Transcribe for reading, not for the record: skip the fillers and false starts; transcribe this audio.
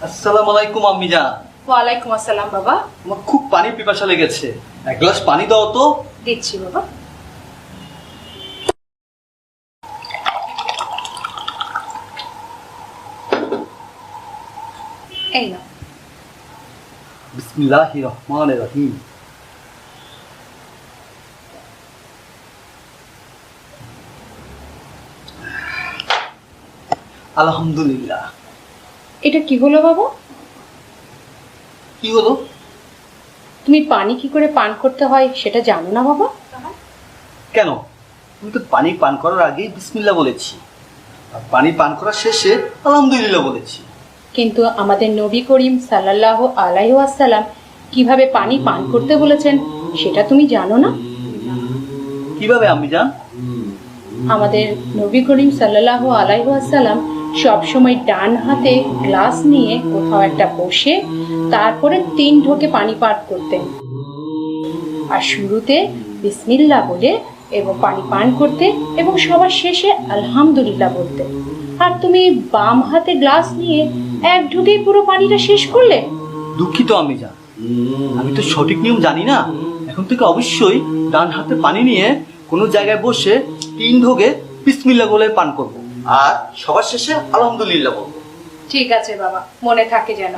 আসসালামু আলাইকুম আম্মি জান। ওয়ালাইকুম আসসালাম বাবা। আমার খুব পানির পিপাসা লেগেছে, এক গ্লাস পানি দাও তো। দিচ্ছি বাবা। এই না। বিসমিল্লাহির রহমানির রহিম। আলহামদুলিল্লাহ। এটা কি হলো বাবা? কি হলো? তুমি পানি কি করে পান করতে হয় সেটা জানো না বাবা? কেন, তুমি তো পানি পান করার আগেই বিসমিল্লাহ বলেছি, আর পানি পান করার শেষে আলহামদুলিল্লাহ বলেছি। কিন্তু আমাদের নবী করিম সাল্লাল্লাহু আলাইহি ওয়াসাল্লাম কিভাবে পানি পান করতে বলেছেন সেটা তুমি জানো না? কিভাবে আম্মি জান? আমাদের নবী করিম সাল্লাল্লাহু আলাইহি ওয়াসাল্লাম সবসময় ডান হাতে গ্লাস নিয়ে কোথাও একটা বসে তারপরে 3 ঢোকে পানি পান করতেন, আর শুরুতে বিসমিল্লাহ বলে এবং পানি পান করতে এবং সবার শেষে আলহামদুলিল্লাহ বলতে। আর তুমি বাম হাতে গ্লাস নিয়ে 1 ঢোকেই পুরো পানিটা শেষ করলে। দুঃখিত আম্মি জান, আমি তো সঠিক নিয়ম জানি না। এখন থেকে অবশ্যই ডান হাতে পানি নিয়ে কোনো জায়গায় বসে 3 ঢোকে বিসমিল্লাহ বলে পান করব, আর সবার শেষে আলহামদুলিল্লাহ বলবো। ঠিক আছে বাবা, মনে থাকে যেন।